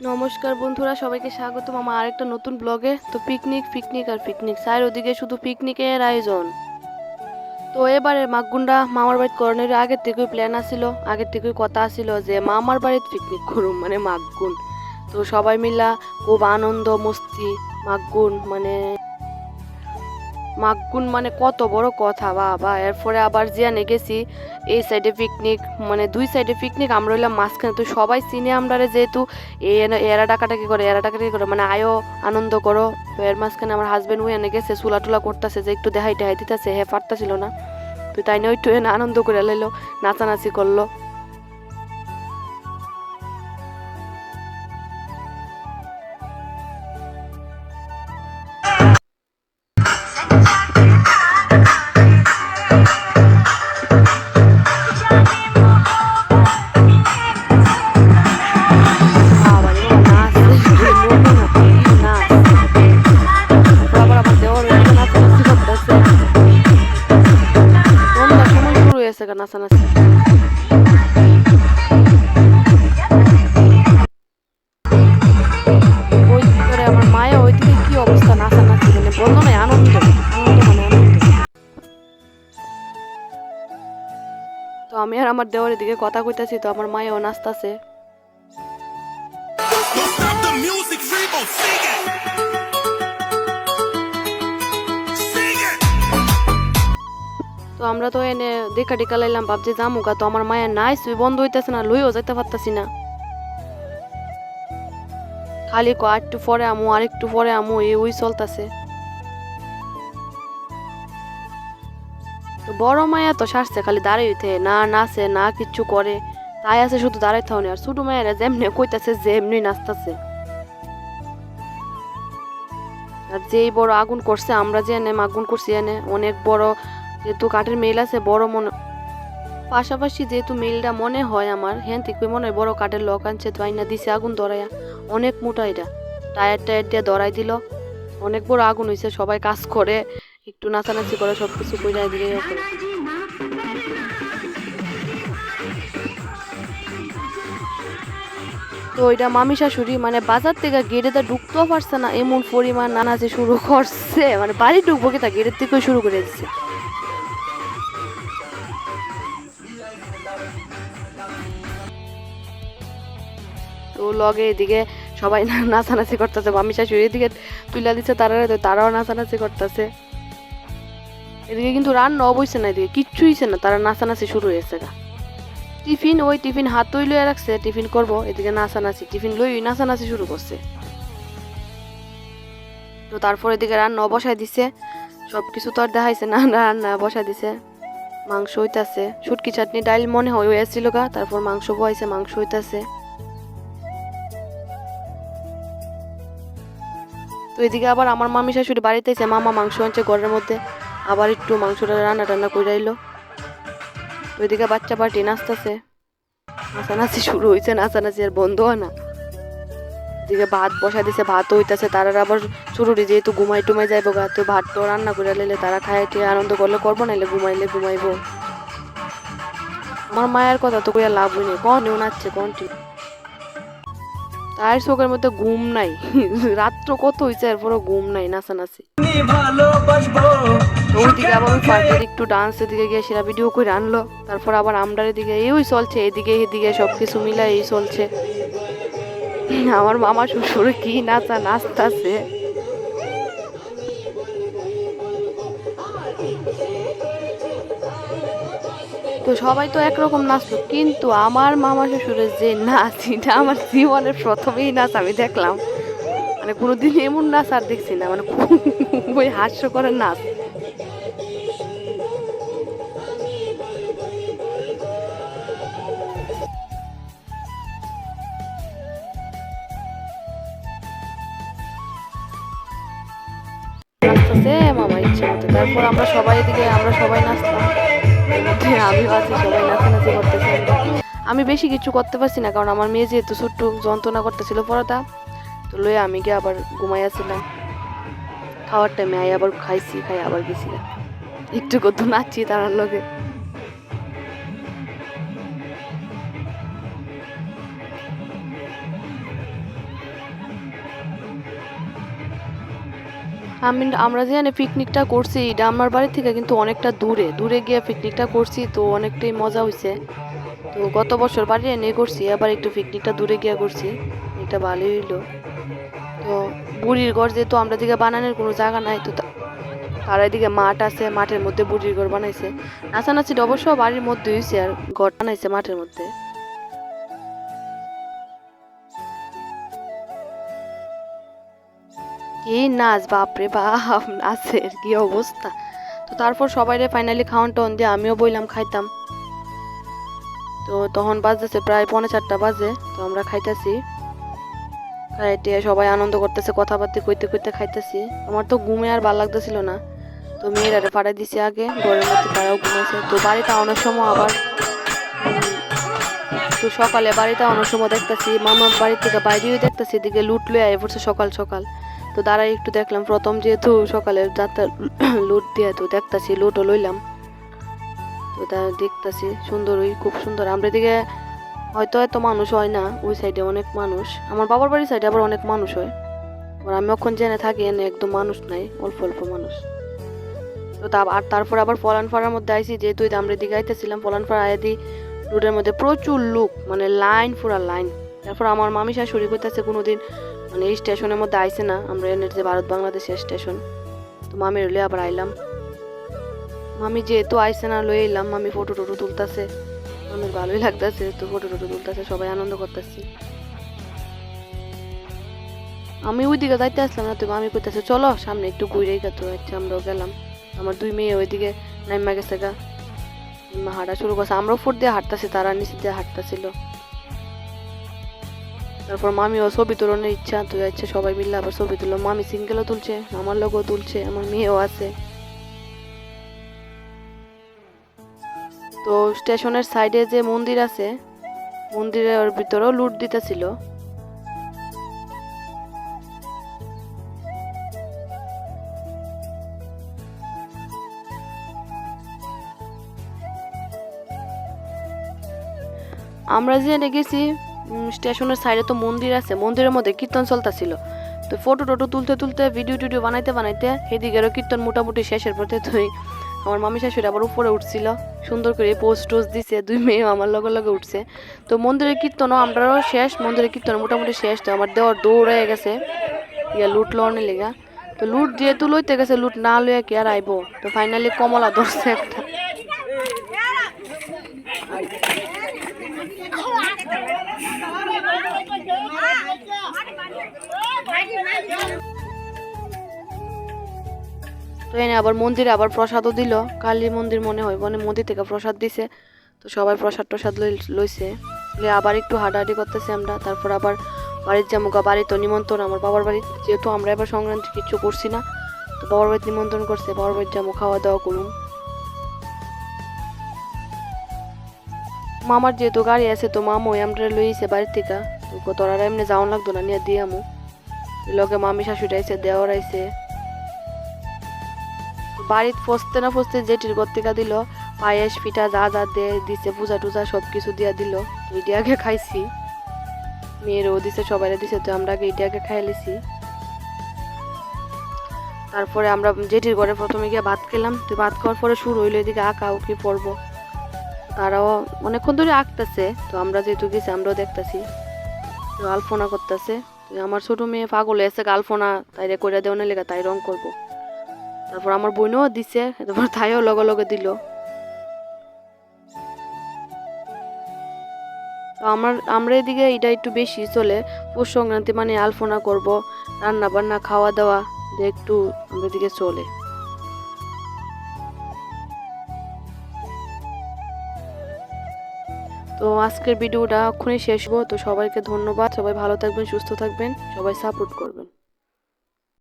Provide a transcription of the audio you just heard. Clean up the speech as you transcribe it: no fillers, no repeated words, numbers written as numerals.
নমস্কার বন্ধুরা, সবাইকে স্বাগতম আমার আরেকটা নতুন ব্লগে। তো পিকনিক পিকনিক আর পিকনিক, চারিদিকে শুধু পিকনিকের আয়োজন। তো এবারে মাগুন্ডা মামার বাড়িতে করণের আগের থেকেই প্ল্যান আসিল, আগের থেকেই কথা আসিল যে মামার বাড়িতে পিকনিক করুম, মানে মাগুন। তো সবাই মিলা খুব আনন্দ মস্তি। মাগুন মানে কত বড় কথা বাবা। এরপরে আবার জিয়ানে গেছি, এই সাইডে পিকনিক, মানে দুই সাইডে পিকনিক, আমরা হইলাম মাঝখানে। তো সবাই চিনে আমরা, যেহেতু এরা ডাকাটাকি করে, মানে আয়ো আনন্দ করো। তো এর মাঝখানে আমার হাজবেন্ড এনে গেছে, চুলা টুলা করতেছে, যে একটু দেখাই টেহাই দিতেছে, হ্যাঁ পারতাছিল না। তো তাই নিয়ে একটু এনে আনন্দ করে লাইলো, নাচানাচি করলো। বাবারে বাবা, নাচ বলবো না, কি নাচ! তারপর আবার আমার দেওর নাচানাচি করতেছে, সন্ধ্যার সময় শুরু হয়েছে নাচানাচি। ওই করে আমার মায়া ওইদিকে কি অবস্থা, নাচানাচি, মানে বললো না, আনন্দ আনন্দ মানে আনন্দ। তো আমি আর আমার দেওয়ার দিকে কথা কইতাছি, তো আমার মায়াও নাচতাছে। Don't stop the music, Rebo, sing it! Sing it! তো আমরা তো এনে দেখা টেকা লাইলাম, ভাবছি জামুকা। তো আমার মায়ের নাইস বন্ধ হইতেছে না, লইও যাইতে পারতাছি না। খালি একটু পরে আমু, আর একটু পরে আমু, এই ওই চলতেছে। তো বড় মায়া তো সারছে, খালি দাঁড়াইতে না, নাচে না, কিচ্ছু করে, তাই আছে শুধু দাঁড়াইতে হনি। আর ছোট মায়েরা যেমনি কইতাছে যেমনি নাচতাছে। আর যেই বড় আগুন করছে, আমরা যে এনে আগুন করছি, এনে অনেক বড়, যেহেতু কাঠের মিল আছে বড়, মনে পাশাপাশি যেহেতু মিলটা মনে হয় আমার, হ্যাঁ ঠিক মনে হয় বড় কাঠের লক আনছে, তো আইনা দিছে আগুন ধরাইয়া। অনেক মোটা এটা, টায়ার টায়ার দিয়ে ধরাই দিল। অনেক বড় আগুন হয়েছে, সবাই কাজ করে, একটু নাচানাচি করে, সবকিছু কইরা দিলে করে। তো ওইটা মামি শাশুড়ি মানে বাজার থেকে গেটেতে ঢুকতেও পারছে না, এমন পরিমাণ নানাচে শুরু করছে, মানে বাড়ি ঢুকবো কি তা গেটের থেকে শুরু করে দিচ্ছে। তো লগে এদিকে সবাই নাচানাচি করতেছে, মামি শাশুড়ি এদিকে তুইলা দিচ্ছে, তারাও নাচানাচি করতেছে। এদিকে কিন্তু রান্না অবশ্যই না, এদিকে কিচ্ছু হইছে না, তারা নাচানাচি শুরু হয়েছে গা। টিফিন হাত লইয়া রাখছে, টিফিন করব, এদিকে নাচানাচি, টিফিন লই নাচানাচি শুরু করছে। তো তারপর এদিকে রান্না বসাই দিছে, সবকিছু তো আর দেখাইছে না, রান্না বসাই দিছে। মাংস হইতাছে, শুটকি চাটনি ডাইল মনে হয় হয়েছিল গা, তারপর মাংস বসাইছে, মাংস হইতাছে। তো এদিকে আবার আমার মামি শাশুড়ি বাড়িতে এসে মামা মাংস আনছে ঘরের মধ্যে, আবার একটু মাংসটা রান্না টান্না কইরাইলো। তো এদিকে বাচ্চা পার্টি নাচতেছে, নাচানাচি শুরু হয়েছে, নাচানাচি আর বন্ধ হয় না। এদিকে ভাত বসা দিছে, ভাত হইতাছে, তারা আবার চুরুরি যেহেতু ঘুমাই টুমাই যাইবো গা, তো ভাত তো রান্না করে লাইলে তারা খায় টিয়ে আনন্দ করলে করবো, নাইলে ঘুমাইবো। আমার মায়ের কথা তো কইয়া লাভ হইনি, কন্টিনিউ নাচছে কন্টিনিউ, তার চোখের মধ্যে ঘুম নাই। রাত্র কত হয়েছে, এরপরও ঘুম নাই, নাচানাচি। ওইদিকে আবার ওই পার্টির একটু ডান্স, এদিকে গিয়ে সেরা ভিডিও করে আনলো। তারপর আবার আমরার এদিকে এই চলছে, এদিকে সবকিছু মিলাই এই চলছে। আমার মামা শ্বশুর কি নাচতাছে। তো সবাই তো একরকম নাচলো, কিন্তু আমার মামা শ্বশুরের যে নাচ, এটা আমার জীবনের প্রথমেই নাচ আমি দেখলাম। মানে কোনোদিন এমন নাচ আর দেখছি না, মানে খুবই হাস্যকরের নাচ। নাচতেছে মামা ইচ্ছে মতো। তারপর আমরা সবাই নাচতাম, এর মধ্যে আমিও আছি, সবাই নাচানাচি করতেছে। আমি বেশি কিছু করতে পারছি না, কারণ আমার মেয়ে যেহেতু ছোট্ট যন্ত্রণা করতেছিল পরোটা, তো লয়ে আমি গিয়ে আবার ঘুমাইয়াছিলাম। খাওয়ার টাইমে আবার খাই আবার গেছিলাম, একটু কত নাচছি তার লগে। আমরা যেখানে পিকনিকটা করছি এটা আমার বাড়ি থেকে কিন্তু অনেকটা দূরে দূরে গিয়ে পিকনিকটা করছি, তো অনেকটাই মজা হয়েছে। তো গত বছর বাড়ি এনে করছি, আবার একটু পিকনিকটা দূরে গিয়ে করছি, এটা ভালোই হইলো। তো বুড়ির ঘর যেহেতু আমরা দিকে বানানোর কোনো জায়গা নাই, তো তার এদিকে মাঠ আছে, মাঠের মধ্যে বুড়ির ঘর বানাইছে। নাচানাচিটা অবশ্য বাড়ির মধ্যে হয়েছে, আর ঘর বানাইছে মাঠের মধ্যে। কি নাচ, বাপরে বাপ, নাচের কি অবস্থা! তো তারপর সবাইরে ফাইনালি খাওয়ান টাউন দিয়ে আমিও বইলাম খাইতাম। তো তখন বাজতেছে প্রায় 3:45 বাজে, তো আমরা খাইতেছি। খাইতে সবাই আনন্দ করতেছে, কথাবার্তা কইতে কইতে খাইতেছি। আমার তো ঘুমে আর ভাল লাগতেছিল না, তো মেয়েরারে পাড়াই দিছে আগে ঘরের মধ্যে, তারাও ঘুমাইছে। তো বাড়িতে আনার সময় আবার তো সকালে বাড়িতে আনার সময় দেখতেছি মামার বাড়ি থেকে বাইরেও দেখতেছি এদিকে লুট লয়ে আয় পড়ছে সকাল সকাল। তো দাঁড়াই একটু দেখলাম, প্রথম যেহেতু সকালে যাত্রা লুট দিয়ে, তো দেখতেছি লুটও লইলাম। তো দেখতেছি সুন্দরই, খুব সুন্দর। আমরা এদিকে হয়তো এত মানুষ হয় না, ওই সাইডে অনেক মানুষ। আমার বাবার বাড়ির সাইডে আবার অনেক মানুষ হয়, আর আমি এখন জেনে থাকি এনে একদম মানুষ নাই, অল্প অল্প মানুষ। তো আর তারপর আবার পলানপাড়ার মধ্যে আইসি, যেহেতু আমরা এদিকে আইতেছিলাম পলানপাড়া আয়াদি রোডের মধ্যে প্রচুর লোক, মানে লাইন, পুরা লাইন। তারপর আমার মামি শাশুড়ি কইতাছে কোনোদিন মানে এই স্টেশনের মধ্যে আইসে না, আমরা এনের যে ভারত বাংলাদেশের স্টেশন। তো মামির লয়ে আবার আইলাম, মামি যেহেতু আইসে না লয়ে এলাম। মামি ফটো টটো তুলতেছে, মামির ভালোই লাগতেছে, তো ফটো টটো তুলতেছে, সবাই আনন্দ করতেছি। আমি ওইদিকে যাইতে আসলাম না, তো মামি কইতাছে চলো সামনে একটু ঘুরেই গা। তো আচ্ছা আমরাও গেলাম। আমার 2 মেয়ে ওইদিকে নাইমা গেছে গা, হাঁটা শুরু করছে। আমরাও ফুট দিয়ে হাঁটতেছি, তারা নিচে দিয়ে হাঁটতেছিল। তারপর মামিও ছবি তোলানোর ইচ্ছা, তো যাচ্ছে সবাই মিলে আবার ছবি তুললো। মামি সিঙ্গেলও তুলছে, আমার লোকও তুলছে, আমার মেয়েও আছে। তো স্টেশনের সাইডে যে মন্দির আছে, মন্দিরের ভিতরেও লুট দিতেছিল। আমরা যে গেছি স্টেশনের সাইডে তো মন্দির আছে, মন্দিরের মধ্যে কীর্তন চলতেছিল। তো ফটো টোটো তুলতে তুলতে ভিডিও টিডিও বানাইতে বানাইতে এদিকেরও কীর্তন মোটামুটি শেষের পথে। তুই আমার মামি শাশুড়ি আবার উপরে উঠছিল, সুন্দর করে পোস্ট টোস্ট দিছে, 2 মেয়ে আমার লগে লগে উঠছে। তো মন্দিরের কীর্তনও আমরাও শেষ, মন্দিরের কীর্তন মোটামুটি শেষ। তো আমার দেওয়ার দৌড় হয়ে গেছে লুট লওয়ার লেগা। তো লুট যেহেতু লইতে গেছে, লুট না লইয়া কি আর আইবো। তো ফাইনালি কমলা ধরছে একটা। তো এনে আবার মন্দিরে আবার প্রসাদও দিল, কালী মন্দির মনে হয়, মানে মন্দির থেকে প্রসাদ দিছে। তো সবাই প্রসাদ টসাদ লইছে, আবার একটু হাঁটাহাঁটি করতেছি আমরা। তারপর আবার বাড়ির জামুকা, বাড়ি তো নিমন্ত্রণ আমার বাবার বাড়ি, যেহেতু আমরা এবার সংক্রান্তি কিছু করছি না, তো বাবার বাড়িতে নিমন্ত্রণ করছে, বাবার বাড়ির জামু খাওয়া দাওয়া করুন। মামার যেহেতু গাড়ি আছে, তো মামু আমরা লইছে বাড়ির থেকে, তো তোরা এমনি যাওয়ান লাগতো না, নিয়ে দিয়ে আমু লগে মামি শাশুড়ি আইছে, দেওয়ার আইছে। বাড়িতে ফসতে না ফসতে জেঠির ঘর থেকে দিল পায়েস পিঠা, যা যা দিছে পূজা টুজা সব কিছু দিয়া দিল। এটি আগে খাইছি, মেয়েরও দিছে, সবাই দিছে, তো আমরা আগে এটি আগে খাই লিছি। তারপরে আমরা জেঠির ঘরে প্রথমে গিয়ে ভাত খেলাম। তো ভাত খাওয়ার পরে শুরু হইলো এদিকে আঁকা উকি পড়ব, তারাও অনেকক্ষণ ধরে আঁকতেছে। তো আমরা যেহেতু গেছি আমরাও দেখতেছি, তো আলপনা করতেছে। তো আমার ছোট মেয়ে পাগল হয়েছে, আলপনা তাইরে করে দেওয়ার লেগে তাই রং করব। তারপর আমার বোনও দিছে, তারপর তাইও লগে লগে দিল। তো আমরা এদিকে এটা একটু বেশি চলে, পৌষ সংক্রান্তি মানে আলপনা করব, রান্না বান্না খাওয়া দাওয়া একটু আমরা এদিকে চলে। তো আজকের ভিডিওটা এক্ষুনি শেষ হবো। তো সবাইকে ধন্যবাদ, সবাই ভালো থাকবেন, সুস্থ থাকবেন, সবাই সাপোর্ট করবেন।